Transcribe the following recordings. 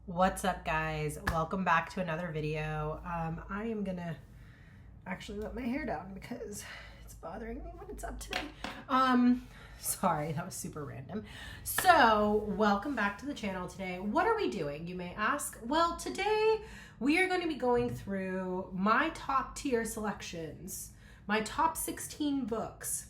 What's up, guys? Welcome back to another video. I am gonna actually let my hair down because it's bothering me when it's up today. Sorry, that was super random. So, welcome back to the channel today. What are we doing, you may ask? Well, today we are going to be going through my top tier selections, my top 16 books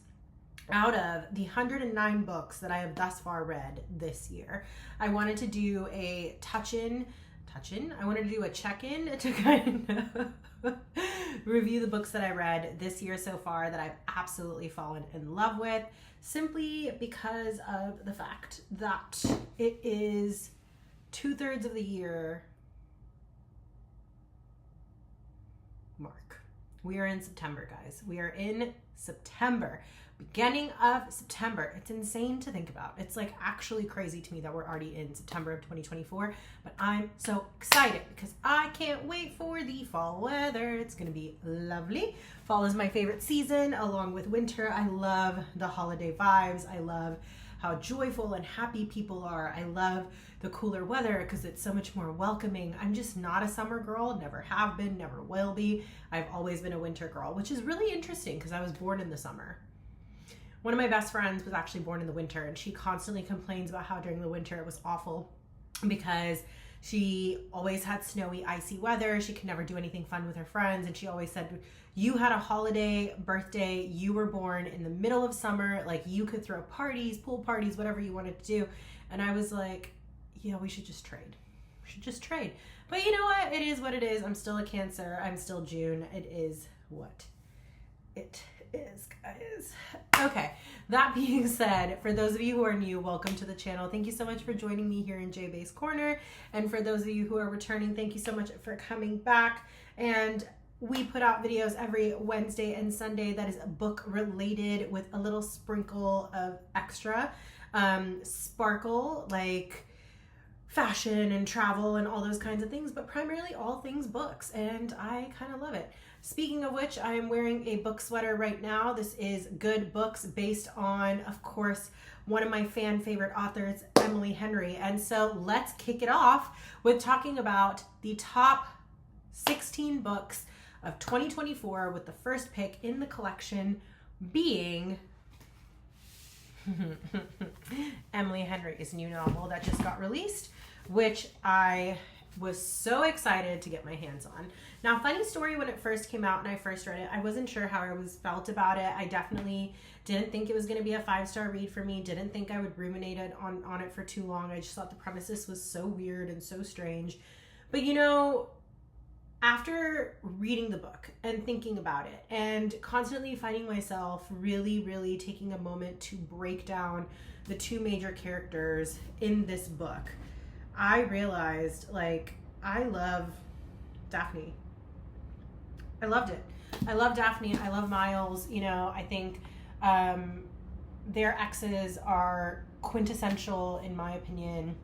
out of the 109 books that I have thus far read this year. I wanted to do a I wanted to do a check-in to kind of review the books that I read this year so far that I've absolutely fallen in love with, simply because of the fact that it is 2/3 of the year mark. We are in September, guys. We are in September. Beginning of September. It's insane to think about. It's like actually crazy to me that we're already in September of 2024, but I'm so excited because I can't wait for the fall weather. It's gonna be lovely. Fall is my favorite season along with winter. I love the holiday vibes. I love how joyful and happy people are. I love the cooler weather because it's so much more welcoming. I'm just not a summer girl, never have been, never will be. I've always been a winter girl, which is really interesting because I was born in the summer. One of my best friends was actually born in the winter, and she constantly complains about how during the winter it was awful because she always had snowy, icy weather. She could never do anything fun with her friends, and she always said, you had a holiday birthday, you were born in the middle of summer, like you could throw parties, pool parties, whatever you wanted to do. And I was like, yeah, we should just trade. We should just trade. But you know what? It is what it is. I'm still a Cancer. I'm still June. It is what it is, guys. Okay, that being said, for those of you who are new, welcome to the channel. Thank you so much for joining me here in J-Base Corner. And for those of you who are returning, thank you so much for coming back. And we put out videos every Wednesday and Sunday that is book related with a little sprinkle of extra sparkle, like fashion and travel and all those kinds of things, but primarily all things books, and I kind of love it. Speaking of which, I am wearing a book sweater right now. This is Good Books, based on, of course, one of my fan favorite authors, Emily Henry. And so let's kick it off with talking about the top 16 books of 2024, with the first pick in the collection being Emily Henry's new novel that just got released, which I was so excited to get my hands on. Now, funny story, when it first came out and I first read it, I wasn't sure how I was felt about it. I definitely didn't think it was going to be a 5-star read for me. Didn't think I would ruminate on it for too long. I just thought the premises was so weird and so strange. But you know, after reading the book and thinking about it and constantly finding myself really taking a moment to break down the two major characters in this book, I realized, like, I love Daphne. I loved it. I love Daphne. I love Miles. You know, I think their exes are quintessential, in my opinion,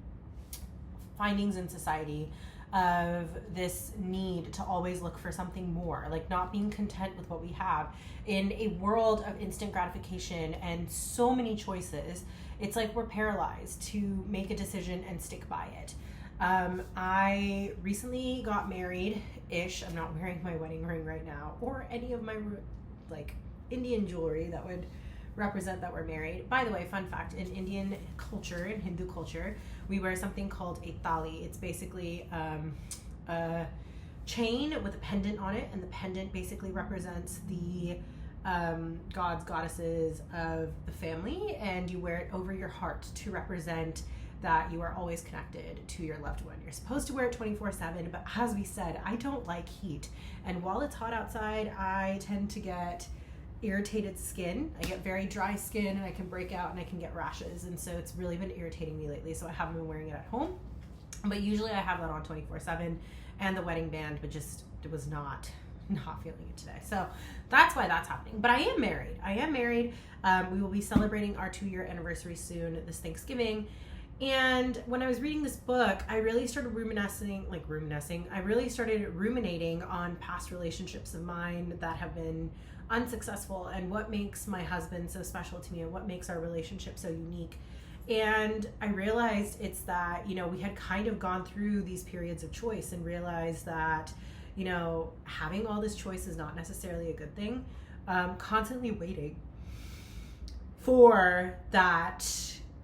findings in society of this need to always look for something more, like not being content with what we have in a world of instant gratification and so many choices. It's like we're paralyzed to make a decision and stick by it. I recently got married-ish. I'm not wearing my wedding ring right now or any of my like Indian jewelry that would represent that we're married. By the way, fun fact, in Indian culture, in Hindu culture, we wear something called a thali. It's basically a chain with a pendant on it, and the pendant basically represents the gods, goddesses of the family, and you wear it over your heart to represent that you are always connected to your loved one. You're supposed to wear it 24/7, but as we said, I don't like heat. And while it's hot outside, I tend to get irritated skin. I get very dry skin, and I can break out and I can get rashes, and so it's really been irritating me lately, so I haven't been wearing it at home. But usually I have that on 24/7, and the wedding band, but just it was not feeling it today. So that's why that's happening. But I am married. We will be celebrating our 2-year anniversary soon, this Thanksgiving. And when I was reading this book, I really started I really started ruminating on past relationships of mine that have been unsuccessful, and what makes my husband so special to me, and what makes our relationship so unique. And I realized it's that, you know, we had kind of gone through these periods of choice and realized that, you know, having all this choice is not necessarily a good thing. Constantly waiting for that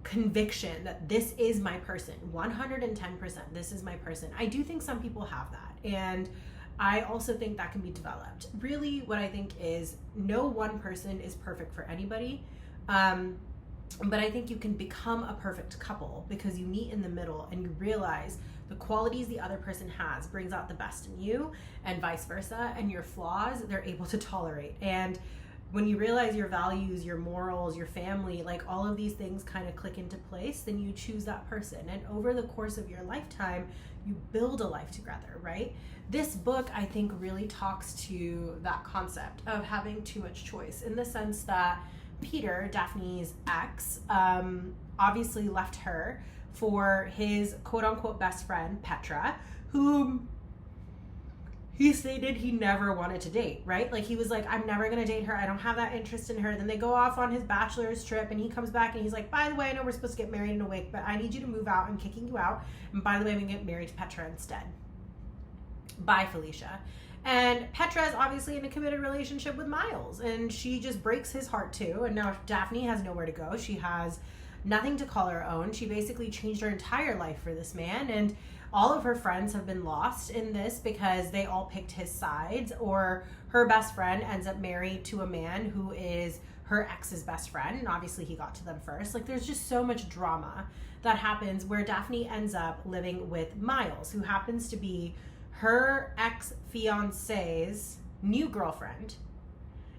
conviction that this is my person, 110%, this is my person. I do think some people have that. And I also think that can be developed. Really, what I think is no one person is perfect for anybody. But I think you can become a perfect couple because you meet in the middle and you realize the qualities the other person has brings out the best in you, and vice versa, and your flaws they're able to tolerate. And when you realize your values, your morals, your family, like all of these things kind of click into place, then you choose that person. And over the course of your lifetime, you build a life together, right? This book, I think, really talks to that concept of having too much choice, in the sense that Peter, Daphne's ex, obviously left her for his quote-unquote best friend, Petra, whom he stated he never wanted to date, right? Like, he was like, I'm never going to date her. I don't have that interest in her. Then they go off on his bachelor's trip, and he comes back, and he's like, by the way, I know we're supposed to get married in a week, but I need you to move out. I'm kicking you out. And by the way, I'm going to get married to Petra instead. Bye, Felicia. And Petra is obviously in a committed relationship with Miles, and she just breaks his heart too. And now Daphne has nowhere to go. She has nothing to call her own. She basically changed her entire life for this man, and all of her friends have been lost in this because they all picked his sides, or her best friend ends up married to a man who is her ex's best friend, and obviously he got to them first. Like, there's just so much drama that happens where Daphne ends up living with Miles, who happens to be her ex-fiance's new girlfriend.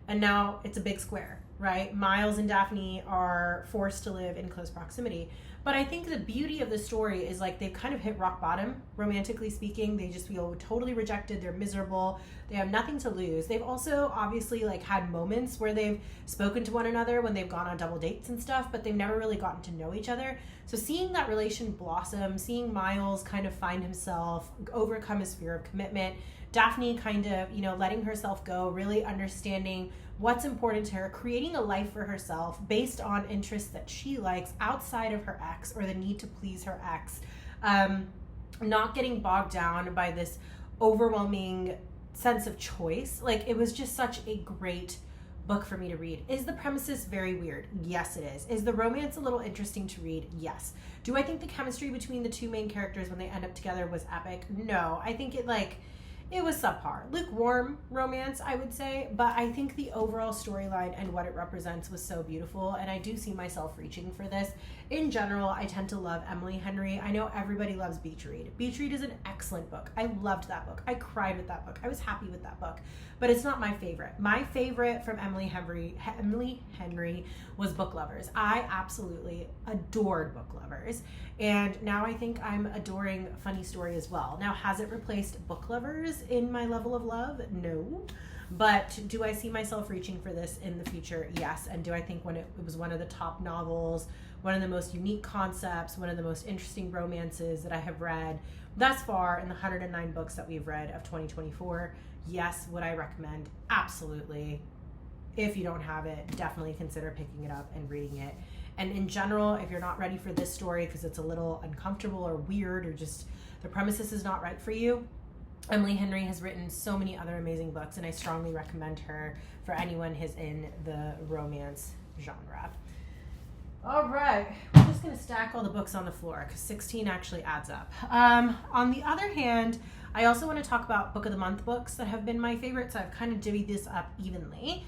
And now it's a big square, right? Miles and Daphne are forced to live in close proximity. But I think the beauty of the story is, like, they've kind of hit rock bottom, romantically speaking. They just feel totally rejected. They're miserable. They have nothing to lose. They've also obviously, like, had moments where they've spoken to one another when they've gone on double dates and stuff, but they've never really gotten to know each other. So seeing that relation blossom, seeing Miles kind of find himself, overcome his fear of commitment, Daphne kind of, you know, letting herself go, really understanding what's important to her, creating a life for herself based on interests that she likes outside of her ex, or the need to please her ex, not getting bogged down by this overwhelming sense of choice. Like, it was just such a great book for me to read. Is the premises very weird? Yes, it is. Is the romance a little interesting to read? Yes. Do I think the chemistry between the two main characters when they end up together was epic? No. I think it was subpar. Lukewarm romance, I would say, but I think the overall storyline and what it represents was so beautiful, and I do see myself reaching for this. In general, I tend to love Emily Henry. I know everybody loves Beach Read. Beach Read is an excellent book. I loved that book. I cried with that book. I was happy with that book, but it's not my favorite. My favorite from Emily Henry was Book Lovers. I absolutely adored Book Lovers, and now I think I'm adoring Funny Story as well. Now, has it replaced Book Lovers in my level of love? No. But do I see myself reaching for this in the future? Yes. And do I think when it was one of the top novels, one of the most unique concepts, one of the most interesting romances that I have read thus far in the 109 books that we've read of 2024? Yes. Would I recommend? Absolutely. If you don't have it, definitely consider picking it up and reading it. And in general, if you're not ready for this story because it's a little uncomfortable or weird, or just the premises is not right for you, Emily Henry has written so many other amazing books, and I strongly recommend her for anyone who's in the romance genre. All right, we're just going to stack all the books on the floor because 16 actually adds up. On the other hand, I also want to talk about Book of the Month books that have been my favorite, so I've kind of divvied this up evenly.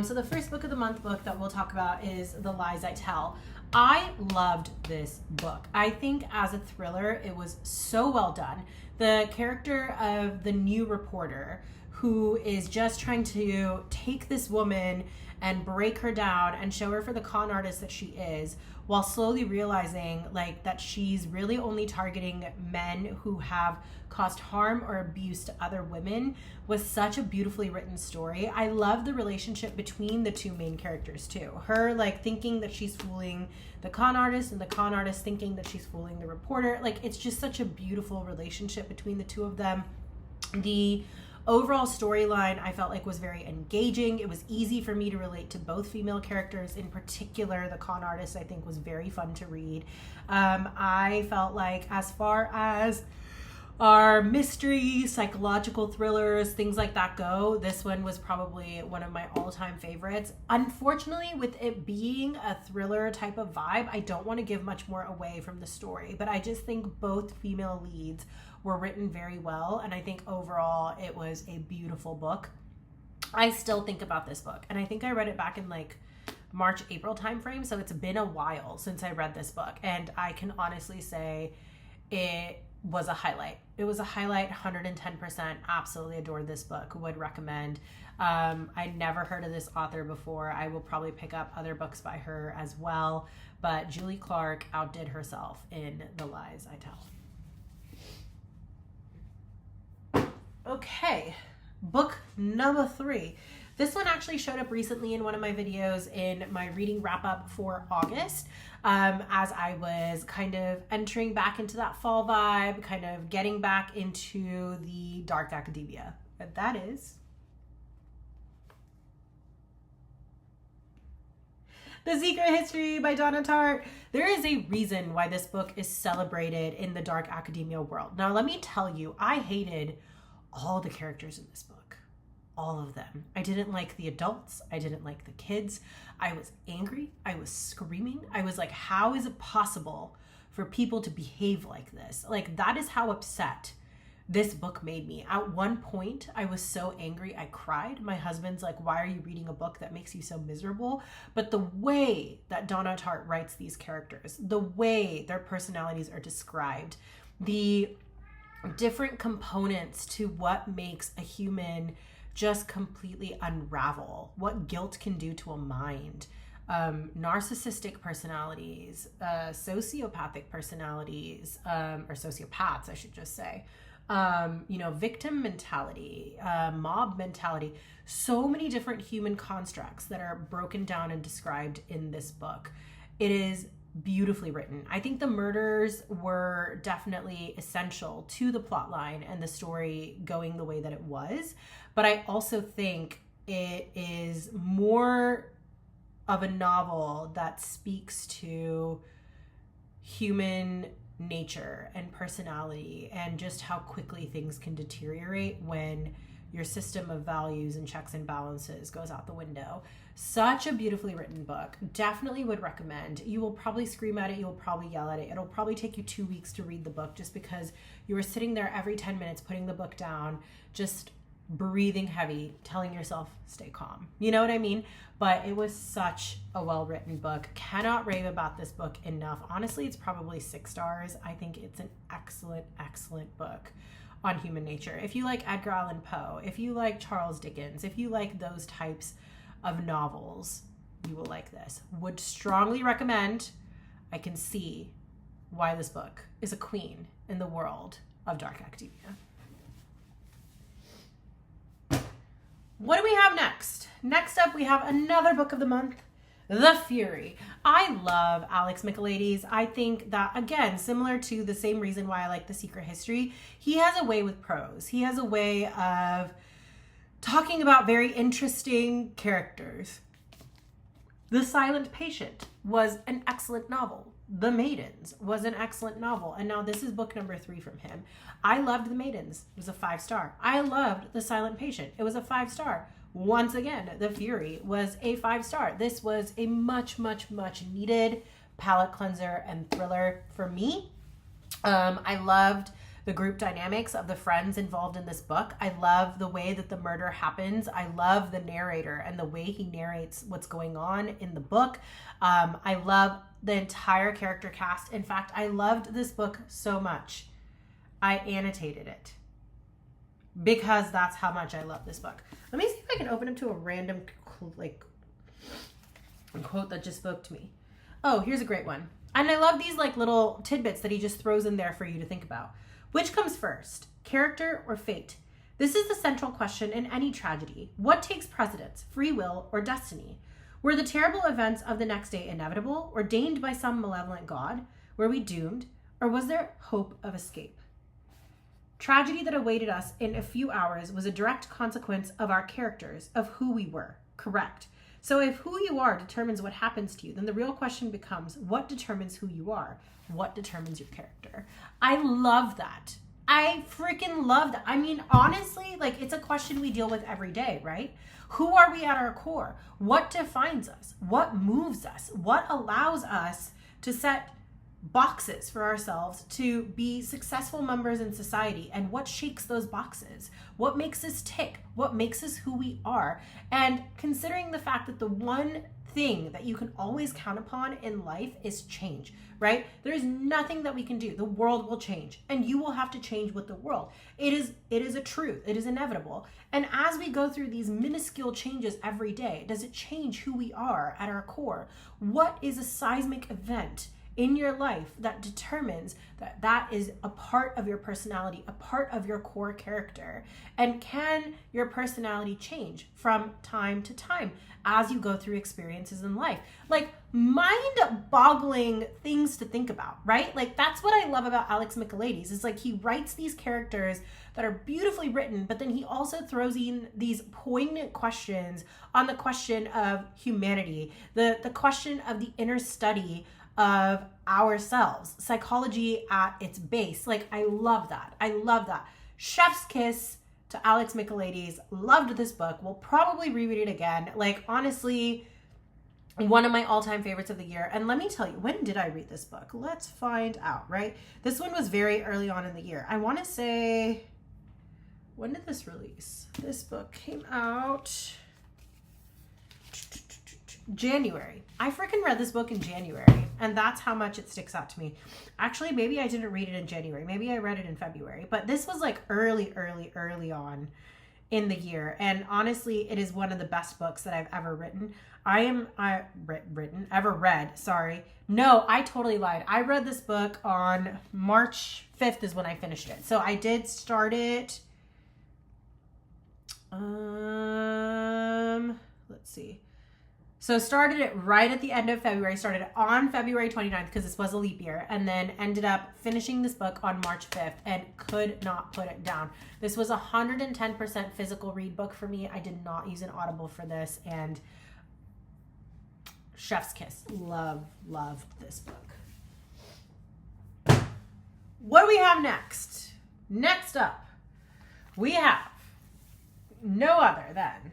So the first Book of the Month book that we'll talk about is The Lies I Tell. I loved this book. I think as a thriller, it was so well done. The character of the new reporter, who is just trying to take this woman and break her down and show her for the con artist that she is, while slowly realizing, like, that she's really only targeting men who have caused harm or abuse to other women, was such a beautifully written story. I love the relationship between the two main characters too. Her, like, thinking that she's fooling the con artist, and the con artist thinking that she's fooling the reporter. Like, it's just such a beautiful relationship between the two of them. The Overall storyline, I felt like was very engaging. It was easy for me to relate to both female characters. In particular, the con artist, I think, was very fun to read. I felt like as far as our mystery, psychological thrillers, things like that go, this one was probably one of my all-time favorites. Unfortunately, with it being a thriller type of vibe, I don't want to give much more away from the story, but I just think both female leads were written very well, and I think overall it was a beautiful book. I still think about this book, and I think I read it back in like March, April timeframe, so it's been a while since I read this book, and I can honestly say it was a highlight. It was a highlight, 110%. Absolutely adored this book. Would recommend. I'd never heard of this author before. I will probably pick up other books by her as well, but Julie Clark outdid herself in The Lies I Tell. Okay, book number 3. This one actually showed up recently in one of my videos in my reading wrap up for August, as I was kind of entering back into that fall vibe, kind of getting back into the dark academia. But that is The Secret History by Donna Tartt. There is a reason why this book is celebrated in the dark academia world. Now, let me tell you, I hated all the characters in this book. All of them. I didn't like the adults. I didn't like the kids. I was angry. I was screaming. I was like, how is it possible for people to behave like this? Like, that is how upset this book made me. At one point, I was so angry, I cried. My husband's like, why are you reading a book that makes you so miserable? But the way that Donna Tartt writes these characters, the way their personalities are described, the different components to what makes a human just completely unravel, what guilt can do to a mind, narcissistic personalities, sociopathic personalities, or sociopaths, I should just say, victim mentality, mob mentality, so many different human constructs that are broken down and described in this book. It is beautifully written. I think the murders were definitely essential to the plot line and the story going the way that it was. But I also think it is more of a novel that speaks to human nature and personality and just how quickly things can deteriorate when your system of values and checks and balances goes out the window. Such a beautifully written book. Definitely would recommend. You will probably scream at it. You will probably yell at it. It'll probably take you 2 weeks to read the book just because you were sitting there every 10 minutes putting the book down, just breathing heavy, telling yourself, stay calm. You know what I mean? But it was such a well-written book. Cannot rave about this book enough. Honestly, it's probably 6 stars. I think it's an excellent, excellent book on human nature. If you like Edgar Allan Poe, if you like Charles Dickens, if you like those types of novels, you will like this. Would strongly recommend. I can see why this book is a queen in the world of dark academia. What do we have next? Next up, we have another book of the month, The Fury. I love Alex Michaelides. I think that, again, similar to the same reason why I like The Secret History, he has a way with prose. He has a way of talking about very interesting characters. The Silent Patient was an excellent novel. The Maidens was an excellent novel. And now this is book number 3 from him. I loved The Maidens. It was a 5-star. I loved The Silent Patient. It was a 5-star. Once again, The Fury was a 5-star. This was a much, much, much needed palate cleanser and thriller for me. I loved the group dynamics of the friends involved in this book. I love the way that the murder happens. I love the narrator and the way he narrates what's going on in the book. I love the entire character cast. In fact, I loved this book so much, I annotated it because that's how much I love this book. Let me see if I can open up to a random quote that just spoke to me. Oh, here's a great one. And I love these little tidbits that he just throws in there for you to think about. Which comes first, character or fate? This is the central question in any tragedy. What takes precedence, free will or destiny? Were the terrible events of the next day inevitable, ordained by some malevolent god? Were we doomed, or was there hope of escape? Tragedy that awaited us in a few hours was a direct consequence of our characters, of who we were. Correct. So if who you are determines what happens to you, then the real question becomes, what determines who you are? What determines your character? I love that. I freaking love that. I mean, honestly, like, it's a question we deal with every day, right? Who are we at our core? What defines us? What moves us? What allows us to set boxes for ourselves to be successful members in society? And what shakes those boxes? What makes us tick? What makes us who we are? And considering the fact that the one thing that you can always count upon in life is change, right? There's nothing that we can do. The world will change, and you will have to change with the world. It is a truth. It is inevitable. And as we go through these minuscule changes every day, does it change who we are at our core? What is a seismic event in your life that determines that that is a part of your personality, a part of your core character? And can your personality change from time to time as you go through experiences in life? Like, mind-boggling things to think about, right? Like, that's what I love about Alex Michaelides, is like, he writes these characters that are beautifully written, but then he also throws in these poignant questions on the question of humanity, the question of the inner study of ourselves, psychology at its base. Like, I love that. I love that. Chef's kiss to Alex Michaelides. Loved this book. Will probably reread it again. Like, honestly, one of my all-time favorites of the year. And let me tell you, when did I read this book? Let's find out, right? This one was very early on in the year. I want to say, when did this release? This book came out January. I freaking read this book in January, and that's how much it sticks out to me. Actually, maybe I didn't read it in January. Maybe I read it in February, but this was like early on in the year. And honestly, it is one of the best books that I've ever written. Ever read. Sorry. No, I totally lied. I read this book on March 5th is when I finished it. So I did start it. Let's see. So started it right at the end of February, started it on February 29th because this was a leap year, and then ended up finishing this book on March 5th and could not put it down. This was 110% physical read book for me. I did not use an Audible for this, and chef's kiss. Loved this book. What do we have next? Next up, we have no other than...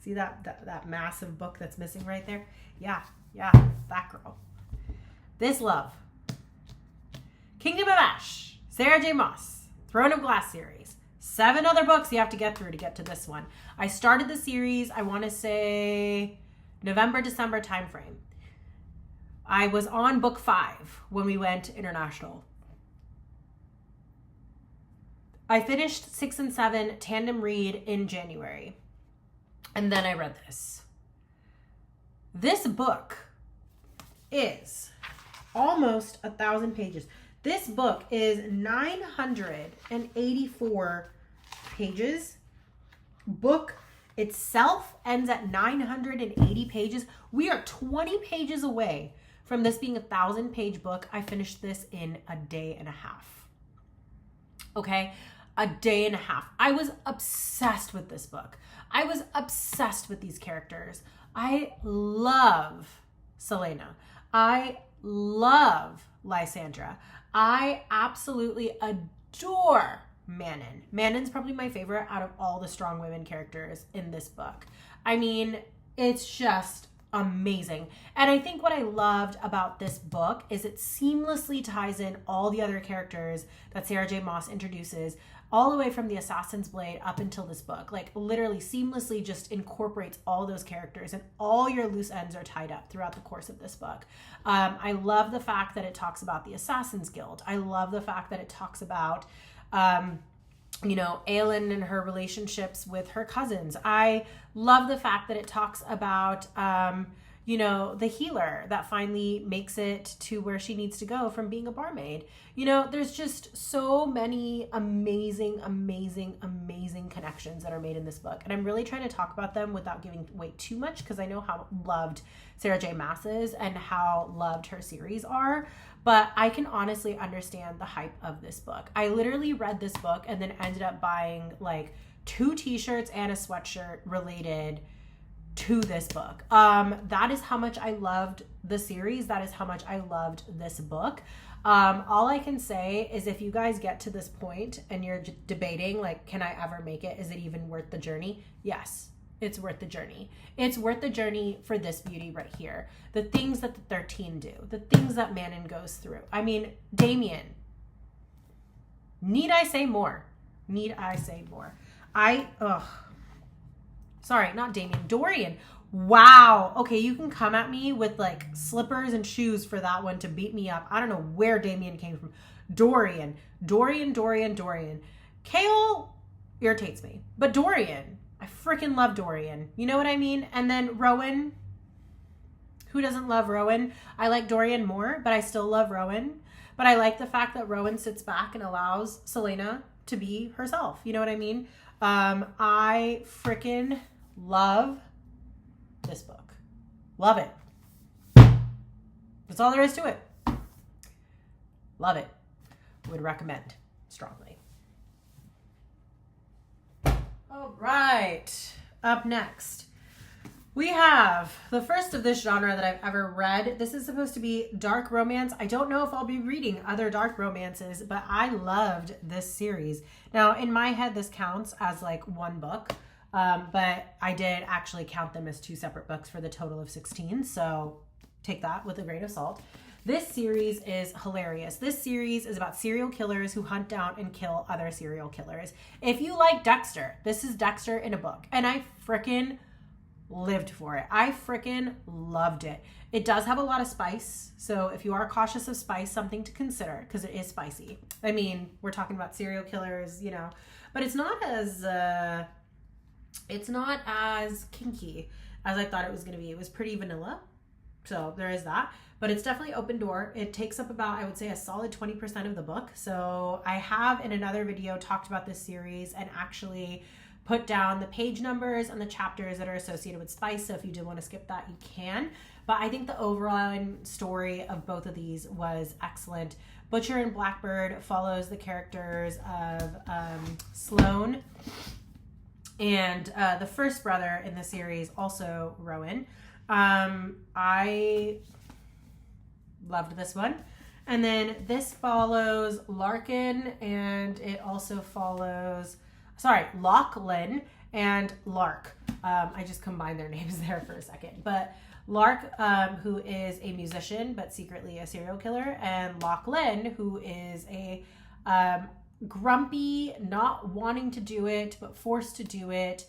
See that massive book that's missing right there? Yeah, that girl. This love. Kingdom of Ash, Sarah J. Maas, Throne of Glass series. 7 other books you have to get through to get to this one. I started the series, I want to say November, December timeframe. I was on book 5 when we went international. I finished 6 and 7 tandem read in January. And then I read this. This book is almost 1,000 pages. This book is 984 pages. Book itself ends at 980 pages. We are 20 pages away from this being a 1,000-page book. I finished this in a day and a half. Okay? A day and a half. I was obsessed with this book. I was obsessed with these characters. I love Selena. I love Lysandra. I absolutely adore Manon. Manon's probably my favorite out of all the strong women characters in this book. I mean, it's just amazing. And I think what I loved about this book is it seamlessly ties in all the other characters that Sarah J. Maas introduces, all the way from the Assassin's Blade up until this book. Like, literally seamlessly just incorporates all those characters, and all your loose ends are tied up throughout the course of this book. I love the fact that it talks about the Assassin's Guild. I love the fact that it talks about Aelin and her relationships with her cousins. I love the fact that it talks about, the healer that finally makes it to where she needs to go from being a barmaid. There's just so many amazing connections that are made in this book. And I'm really trying to talk about them without giving away too much, because I know how loved Sarah J. Maas is and how loved her series are. But I can honestly understand the hype of this book. I literally read this book and then ended up buying like 2 t-shirts and a sweatshirt related to this book. That is how much I loved the series. That is how much I loved this book. All I can say is if you guys get to this point and you're debating, like, can I ever make it? Is it even worth the journey? Yes, it's worth the journey. It's worth the journey for this beauty right here. The things that the 13 do, the things that Manon goes through. I mean, Damien. Need I say more? Need I say more? Sorry, not Damien. Dorian. Wow. Okay, you can come at me with like slippers and shoes for that one to beat me up. I don't know where Damien came from. Dorian. Kale irritates me. But Dorian. I freaking love Dorian. You know what I mean? And then Rowan. Who doesn't love Rowan? I like Dorian more, but I still love Rowan. But I like the fact that Rowan sits back and allows Selena to be herself. You know what I mean? I freaking love this book. Love it. That's all there is to it. Love it. Would recommend strongly. All right. Up next, we have the first of this genre that I've ever read. This is supposed to be dark romance. I don't know if I'll be reading other dark romances, but I loved this series. Now, in my head, this counts as like one book. But I did actually count them as 2 separate books for the total of 16. So take that with a grain of salt. This series is hilarious. This series is about serial killers who hunt down and kill other serial killers. If you like Dexter, this is Dexter in a book. And I freaking lived for it. I freaking loved it. It does have a lot of spice. So if you are cautious of spice, something to consider because it is spicy. I mean, we're talking about serial killers, you know, but it's not as kinky as I thought it was going to be. It was pretty vanilla. So there is that. But it's definitely open door. It takes up about, I would say, a solid 20% of the book. So I have in another video talked about this series and actually put down the page numbers and the chapters that are associated with spice. So if you did want to skip that, you can. But I think the overall story of both of these was excellent. Butcher and Blackbird follows the characters of Sloane and the first brother in the series, also Rowan. I loved this one. And then this follows Larkin, and it also follows, Lachlan and Lark. I just combined their names there for a second. But Lark, who is a musician, but secretly a serial killer, and Lachlan, who is a grumpy, not wanting to do it, but forced to do it,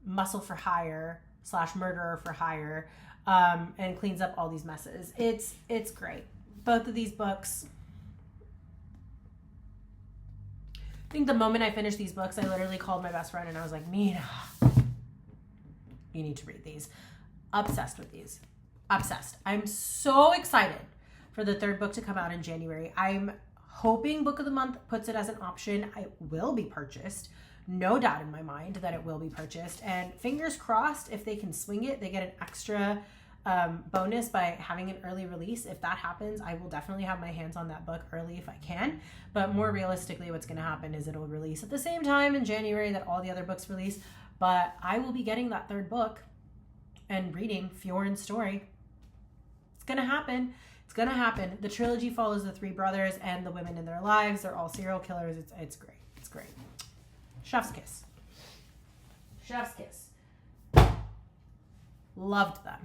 muscle for hire / murderer for hire, and cleans up all these messes. It's great. Both of these books, I think the moment I finished these books, I literally called my best friend and I was like, Mina, you need to read these. Obsessed with these. Obsessed. I'm so excited for the 3rd book to come out in January. I'm hoping Book of the Month puts it as an option. It will be purchased. No doubt in my mind that it will be purchased. And fingers crossed, if they can swing it, they get an extra bonus by having an early release. If that happens, I will definitely have my hands on that book early if I can. But more realistically, what's going to happen is it'll release at the same time in January that all the other books release. But I will be getting that 3rd book and reading Fioren's story. It's going to happen. It's going to happen. The trilogy follows the 3 brothers and the women in their lives. They're all serial killers. It's great. It's great. Chef's kiss. Chef's kiss. Loved them.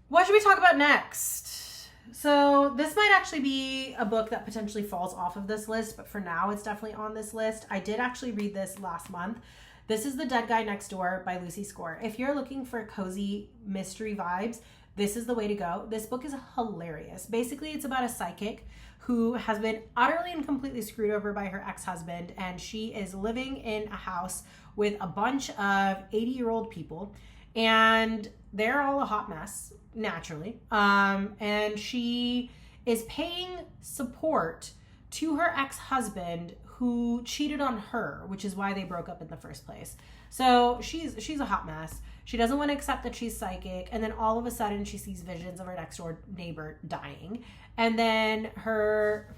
What should we talk about next? So this might actually be a book that potentially falls off of this list, but for now it's definitely on this list. I did actually read this last month. This is The Dead Guy Next Door by Lucy Score. If you're looking for cozy mystery vibes, this is the way to go. This book is hilarious. Basically, it's about a psychic who has been utterly and completely screwed over by her ex-husband, and she is living in a house with a bunch of 80-year-old people, and they're all a hot mess, naturally. And she is paying support to her ex-husband who cheated on her, which is why they broke up in the first place. So she's a hot mess. She doesn't want to accept that she's psychic, and then all of a sudden she sees visions of her next door neighbor dying. And then her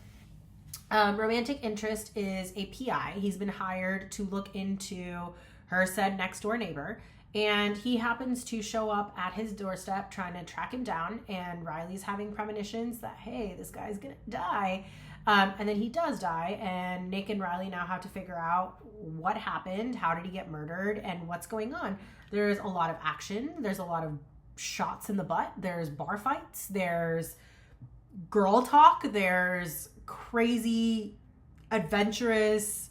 romantic interest is a PI. He's been hired to look into her said next door neighbor, and he happens to show up at his doorstep trying to track him down, and Riley's having premonitions that, hey, this guy's gonna die. And then he does die, and Nick and Riley now have to figure out what happened, how did he get murdered, and what's going on. There's a lot of action. There's a lot of shots in the butt. There's bar fights. There's girl talk. There's crazy, adventurous,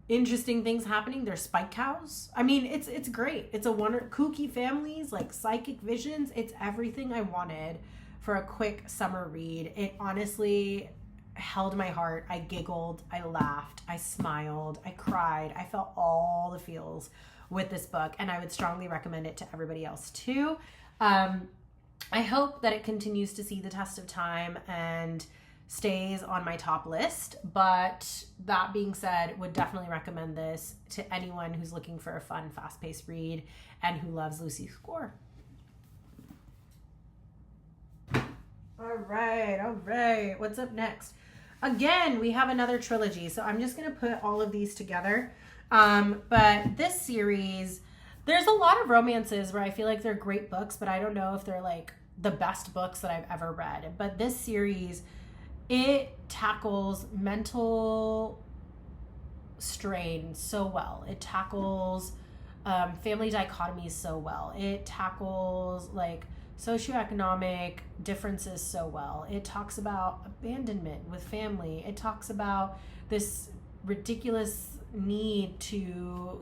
interesting things happening. There's spike cows. I mean, it's great. It's a kooky families, like psychic visions. It's everything I wanted for a quick summer read. It honestly held my heart. I giggled, I laughed, I smiled, I cried. I felt all the feels with this book, and I would strongly recommend it to everybody else too. I hope that it continues to see the test of time and stays on my top list, but that being said, would definitely recommend this to anyone who's looking for a fun, fast-paced read and who loves Lucy Score. All right. What's up next? Again, we have another trilogy, so I'm just going to put all of these together. But this series, there's a lot of romances where I feel like they're great books, but I don't know if they're like the best books that I've ever read. But this series, it tackles mental strain so well. It tackles family dichotomies so well. It tackles like socioeconomic differences so well. It talks about abandonment with family. It talks about this ridiculous need to,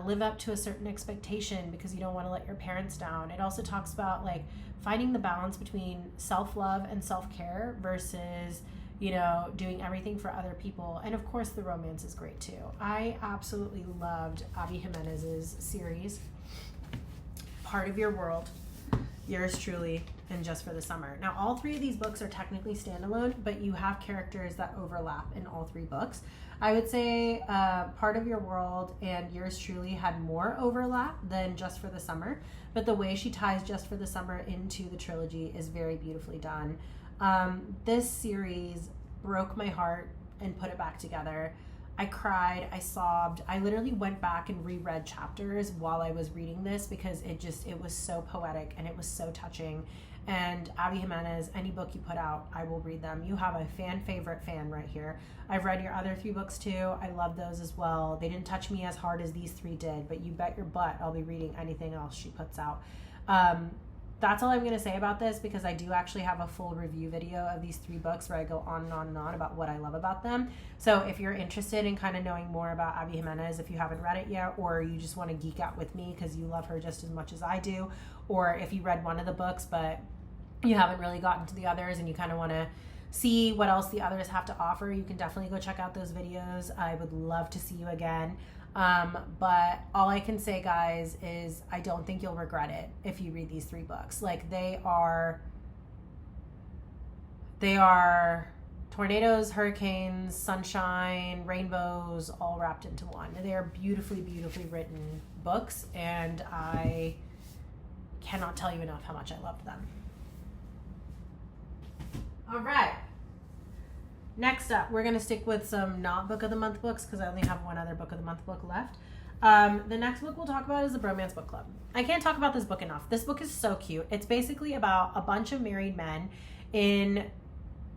live up to a certain expectation because you don't want to let your parents down. It also talks about like finding the balance between self-love and self-care versus, doing everything for other people. And of course the romance is great too. I absolutely loved Abby Jimenez's series, Part of Your World, Yours Truly, and Just for the Summer. Now, all three of these books are technically standalone, but you have characters that overlap in all three books. I would say Part of Your World and Yours Truly had more overlap than Just for the Summer, but the way she ties Just for the Summer into the trilogy is very beautifully done. This series broke my heart and put it back together. I cried, I sobbed. I literally went back and reread chapters while I was reading this because it was so poetic and it was so touching. And Abby Jimenez, any book you put out, I will read them. You have a favorite fan right here. I've read your other 3 books too. I love those as well. They didn't touch me as hard as these 3 did, but you bet your butt I'll be reading anything else she puts out. That's all I'm going to say about this because I do actually have a full review video of these 3 books where I go on and on and on about what I love about them. So if you're interested in kind of knowing more about Abby Jimenez, if you haven't read it yet, or you just want to geek out with me because you love her just as much as I do, or if you read one of the books but you haven't really gotten to the others and you kind of want to see what else the others have to offer, you can definitely go check out those videos. I would love to see you again. But all I can say, guys, is I don't think you'll regret it if you read these 3 books. Like they are tornadoes, hurricanes, sunshine, rainbows, all wrapped into one. They are beautifully, beautifully written books, and I cannot tell you enough how much I loved them. All right. Next up, we're going to stick with some not Book of the Month books because I only have one other Book of the Month book left. The next book we'll talk about is the Bromance Book Club. I can't talk about this book enough. This book is so cute. It's basically about a bunch of married men in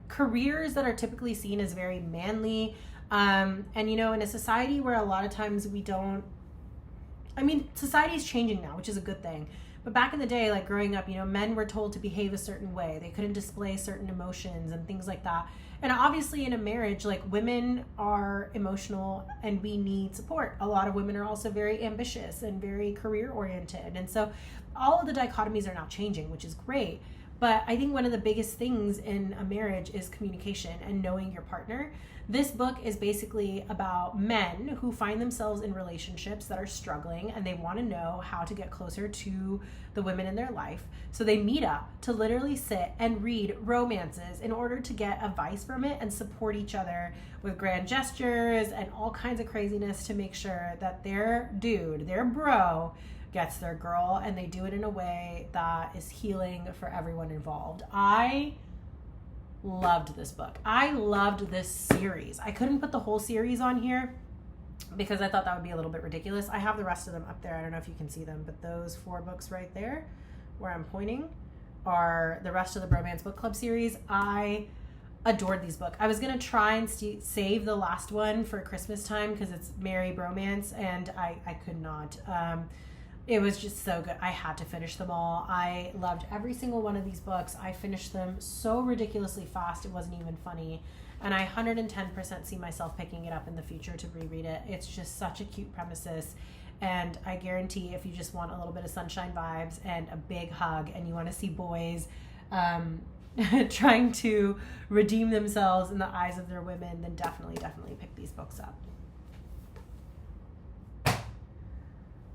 careers that are typically seen as very manly. And, in a society where a lot of times society is changing now, which is a good thing. But back in the day, like growing up, men were told to behave a certain way. They couldn't display certain emotions and things like that. And obviously in a marriage, like women are emotional and we need support. A lot of women are also very ambitious and very career oriented. And so all of the dichotomies are now changing, which is great. But I think one of the biggest things in a marriage is communication and knowing your partner. This book is basically about men who find themselves in relationships that are struggling, and they want to know how to get closer to the women in their life. So they meet up to literally sit and read romances in order to get advice from it and support each other with grand gestures and all kinds of craziness to make sure that their dude, their bro, gets their girl, and they do it in a way that is healing for everyone involved. I loved this book. I loved this series. I couldn't put the whole series on here because I thought that would be a little bit ridiculous. I have the rest of them up there. I don't know if you can see them, but those 4 books right there where I'm pointing are the rest of the Bromance Book Club series. I adored these books. I was going to try and save the last one for Christmas time because it's Merry Bromance, and I could not. It was just so good. I had to finish them all. I loved every single one of these books. I finished them so ridiculously fast, it wasn't even funny. And I 110% see myself picking it up in the future to reread it. It's just such a cute premises. And I guarantee if you just want a little bit of sunshine vibes and a big hug and you want to see boys trying to redeem themselves in the eyes of their women, then definitely pick these books up.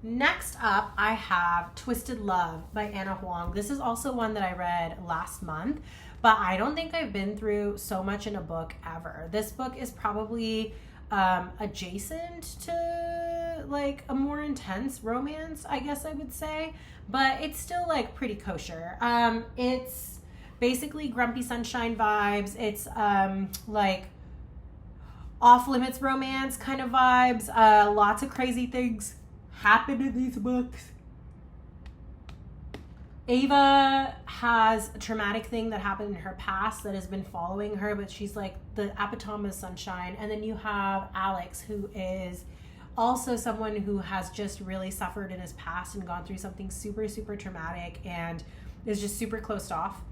Next up, I have Twisted Love by Ana Huang. This is also one that I read last month, but I don't think I've been through so much in a book ever. This book is probably adjacent to like a more intense romance, I guess I would say, but it's still like pretty kosher. It's basically Grumpy Sunshine vibes. It's like off-limits romance kind of vibes. Lots of crazy things happen in these books. Ava has a traumatic thing that happened in her past that has been following her, but she's like the epitome of sunshine. And then you have Alex, who is also someone who has just really suffered in his past and gone through something super, super traumatic and is just super closed off.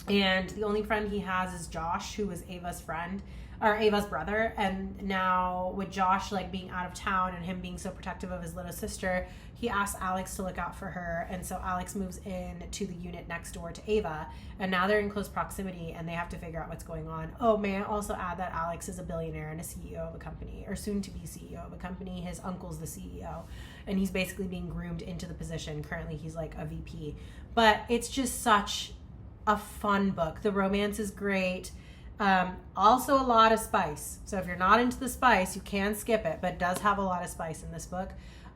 And the only friend he has is Josh, who was Ava's friend, or Ava's brother. And now with Josh like being out of town and him being so protective of his little sister, he asks Alex to look out for her. And so Alex moves in to the unit next door to Ava, and now they're in close proximity and they have to figure out what's going on. Oh, may I also add that Alex is a billionaire and a CEO of a company, or soon to be CEO of a company. His uncle's the CEO, and he's basically being groomed into the position. Currently he's like a VP, but it's just such a fun book. The romance is great. Also a lot of spice. So if you're not into the spice, you can skip it, but it does have a lot of spice in this book.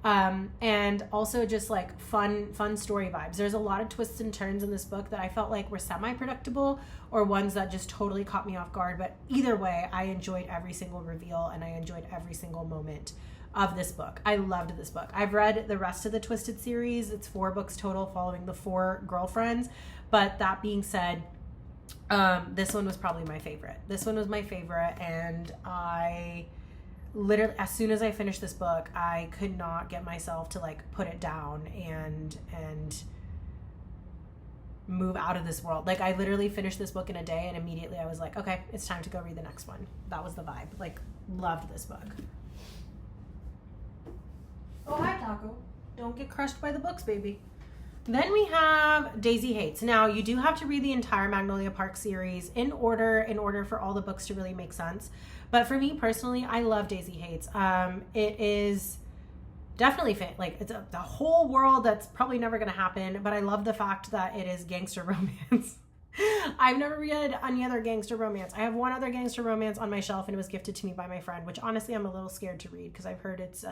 And also just like fun story vibes. There's a lot of twists and turns in this book that I felt like were semi-predictable or ones that just totally caught me off guard. But either way, I enjoyed every single reveal and I enjoyed every single moment of this book. I loved this book. I've read the rest of the Twisted series. It's 4 books total following the 4 girlfriends. But that being said, this one was probably my favorite. This one was my favorite, and I literally, as soon as I finished this book, I could not get myself to like put it down and move out of this world. Like I literally finished this book in a day, and immediately I was like, okay, it's time to go read the next one. That was the vibe. Like, loved this book. Oh, hi, Taco. Don't get crushed by the books, baby. Then we have Daisy Hates. Now, you do have to read the entire Magnolia Park series in order for all the books to really make sense. But for me personally, I love Daisy Hates. It is definitely like it's the whole world that's probably never going to happen. But I love the fact that it is gangster romance. I've never read any other gangster romance. I have one other gangster romance on my shelf, and it was gifted to me by my friend, which honestly I'm a little scared to read because I've heard it's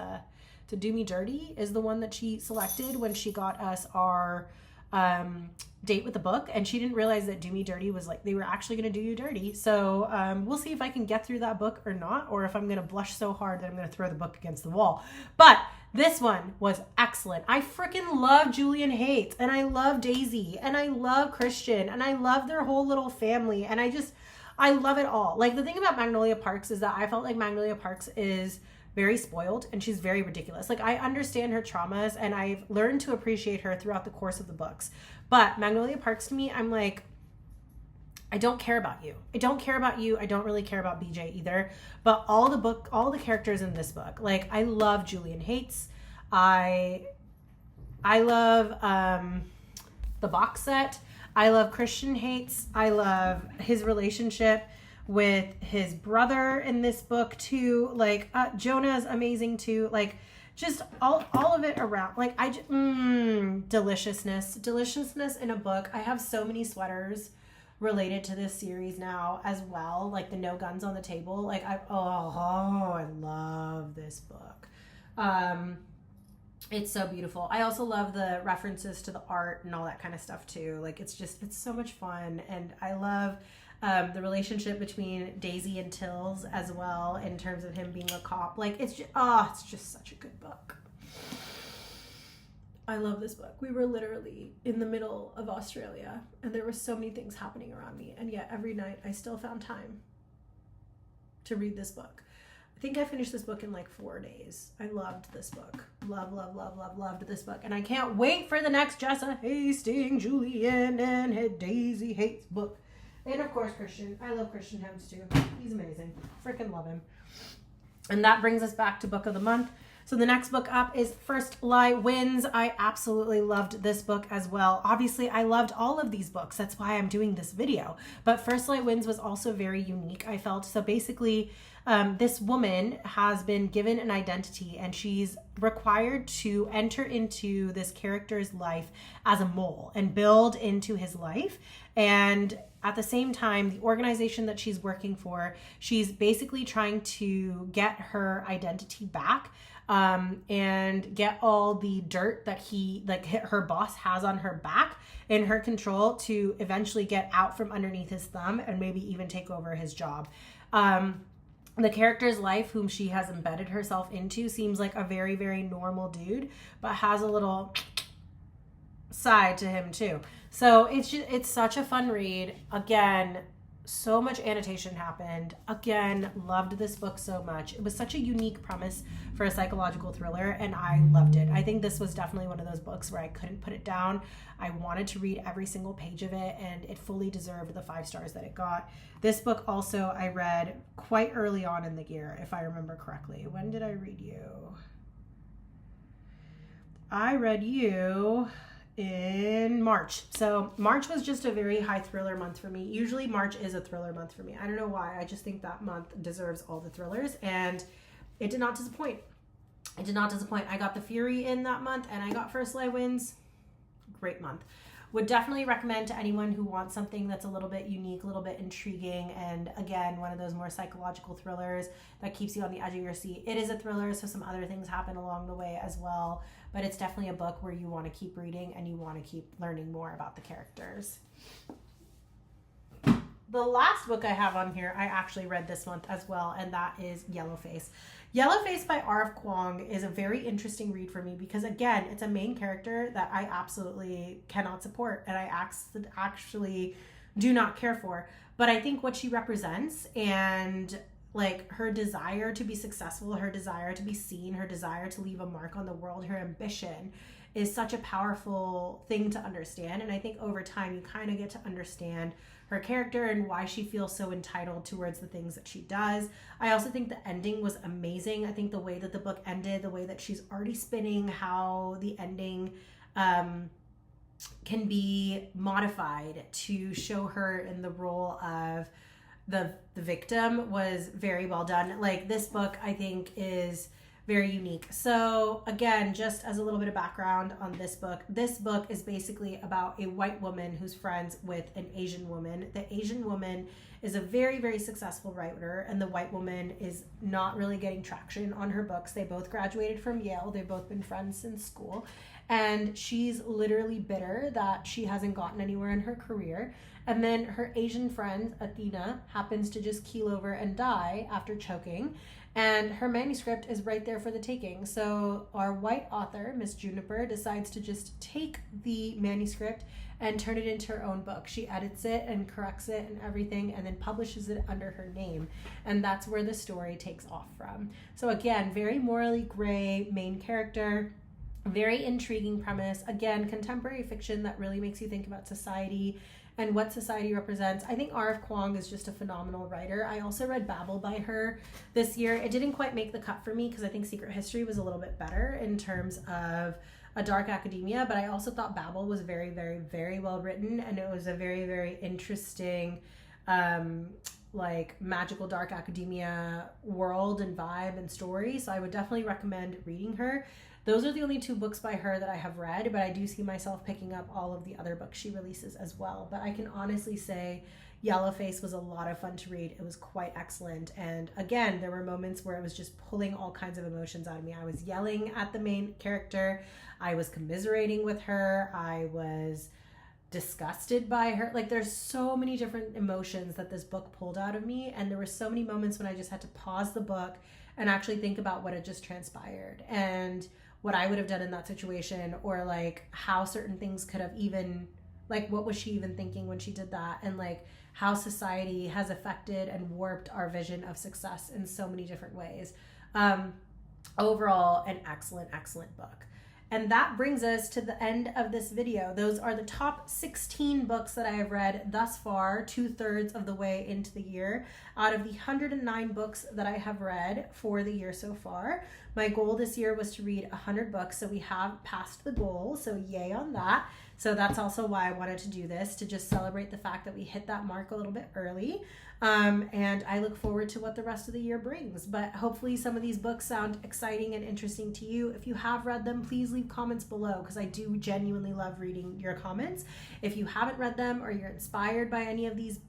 To Do Me Dirty is the one that she selected when she got us our date with the book, and she didn't realize that Do Me Dirty was like they were actually going to do you dirty. So we'll see if I can get through that book or not, or if I'm going to blush so hard that I'm going to throw the book against the wall. But this one was excellent. I freaking love Julian Hates, and I love Daisy, and I love Christian, and I love their whole little family, and I love it all. Like, the thing about Magnolia Parks is that I felt like Magnolia Parks is very spoiled, and she's very ridiculous. Like, I understand her traumas, and I've learned to appreciate her throughout the course of the books. But Magnolia Parks, to me, I'm like, I don't care about you. I don't care about you. I don't really care about BJ either. But all the characters in this book, like, I love Julian Hates. I love the box set. I love Christian hates. I love his relationship with his brother in this book too. Like Jonah is amazing too. Like just all of it around. Like deliciousness in a book. I have so many sweaters related to this series now as well. Like the No Guns on the Table. Like I love this book. It's so beautiful. I also love the references to the art and all that kind of stuff too. Like it's so much fun. And I love the relationship between Daisy and Tills as well in terms of him being a cop. Like it's just such a good book. I love this book. We were literally in the middle of Australia and there were so many things happening around me. And yet every night I still found time to read this book. I think I finished this book in like 4 days. I loved this book. Loved this book. And I can't wait for the next Jessa Hastings, Julian, and Daisy Hates book. And of course, Christian. I love Christian Hems too. He's amazing. Freaking love him. And that brings us back to book of the month. So the next book up is First Lie Wins. I absolutely loved this book as well. Obviously, I loved all of these books. That's why I'm doing this video. But First Lie Wins was also very unique, I felt. So basically, this woman has been given an identity and she's required to enter into this character's life as a mole and build into his life. And at the same time, the organization that she's working for, she's basically trying to get her identity back and get all the dirt that her boss has on her back in her control to eventually get out from underneath his thumb and maybe even take over his job. The character's life, whom she has embedded herself into, seems like a very, very normal dude, but has a little side to him too. So it's such a fun read. Again, so much annotation happened. Again, loved this book so much. It was such a unique premise for a psychological thriller, and I loved it. I think this was definitely one of those books where I couldn't put it down. I wanted to read every single page of it, and it fully deserved the 5 stars that it got. This book also I read quite early on in the year, if I remember correctly. When did I read you? I read you in March. So March was just a very high thriller month for me. Usually March is a thriller month for me. I don't know why. I just think that month deserves all the thrillers, and it did not disappoint. It did not disappoint. I got The Fury in that month, and I got First Lie Wins. Great month. Would definitely recommend to anyone who wants something that's a little bit unique, a little bit intriguing, and again, one of those more psychological thrillers that keeps you on the edge of your seat. It is a thriller, so some other things happen along the way as well, but it's definitely a book where you want to keep reading and you want to keep learning more about the characters. The last book I have on here, I actually read this month as well, and that is Yellowface. Yellowface by R.F. Kuang is a very interesting read for me because, again, it's a main character that I absolutely cannot support and I actually do not care for. But I think what she represents and like her desire to be successful, her desire to be seen, her desire to leave a mark on the world, her ambition is such a powerful thing to understand. And I think over time you kind of get to understand her character and why she feels so entitled towards the things that she does. I also think the ending was amazing. I think the way that the book ended, the way that she's already spinning how the ending can be modified to show her in the role of the victim was very well done. Like, this book, I think, is very unique. So again, just as a little bit of background on this book is basically about a white woman who's friends with an Asian woman. The Asian woman is a very, very successful writer, and the white woman is not really getting traction on her books. They both graduated from Yale. They've both been friends since school, and she's literally bitter that she hasn't gotten anywhere in her career. And then her Asian friend, Athena, happens to just keel over and die after choking. And her manuscript is right there for the taking. So our white author, Miss Juniper, decides to just take the manuscript and turn it into her own book. She edits it and corrects it and everything, and then publishes it under her name. And that's where the story takes off from. So again, very morally gray main character, very intriguing premise. Again, contemporary fiction that really makes you think about society and what society represents. I think R.F. Kuang is just a phenomenal writer. I also read Babel by her this year. It didn't quite make the cut for me because I think Secret History was a little bit better in terms of a dark academia, but I also thought Babel was very, very, very well written, and it was a very, very interesting like magical dark academia world and vibe and story. So I would definitely recommend reading her. Those are the only 2 books by her that I have read, but I do see myself picking up all of the other books she releases as well. But I can honestly say Yellowface was a lot of fun to read. It was quite excellent. And again, there were moments where it was just pulling all kinds of emotions out of me. I was yelling at the main character. I was commiserating with her. I was disgusted by her. Like, there's so many different emotions that this book pulled out of me, and there were so many moments when I just had to pause the book and actually think about what had just transpired and what I would have done in that situation, or like how certain things could have even, like, what was she even thinking when she did that, and like how society has affected and warped our vision of success in so many different ways. Overall, an excellent book. And that brings us to the end of this video. Those are the top 16 books that I have read thus far, 2/3 of the way into the year, out of the 109 books that I have read for the year so far. My goal this year was to read 100 books, so we have passed the goal, so yay on that. So that's also why I wanted to do this, to just celebrate the fact that we hit that mark a little bit early. And I look forward to what the rest of the year brings. But hopefully some of these books sound exciting and interesting to you. If you have read them, please leave comments below, because I do genuinely love reading your comments. If you haven't read them, or you're inspired by any of these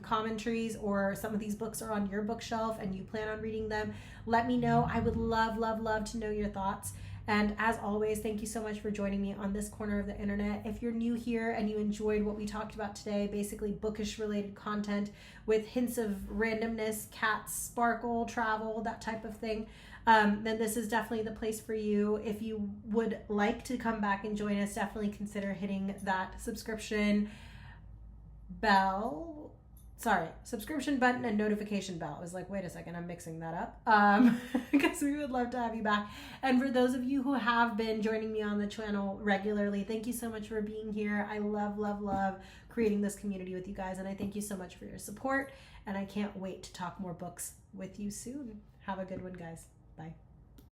commentaries, or some of these books are on your bookshelf and you plan on reading them, let me know. I would love to know your thoughts. And as always, thank you so much for joining me on this corner of the internet. If you're new here and you enjoyed what we talked about today, basically bookish related content with hints of randomness, cats, sparkle, travel, that type of thing, then this is definitely the place for you. If you would like to come back and join us, definitely consider hitting that subscription button and notification bell. I was like, wait a second, I'm mixing that up. Because we would love to have you back. And for those of you who have been joining me on the channel regularly, thank you so much for being here. I love creating this community with you guys, and I thank you so much for your support, and I can't wait to talk more books with you soon. Have a good one, guys. Bye.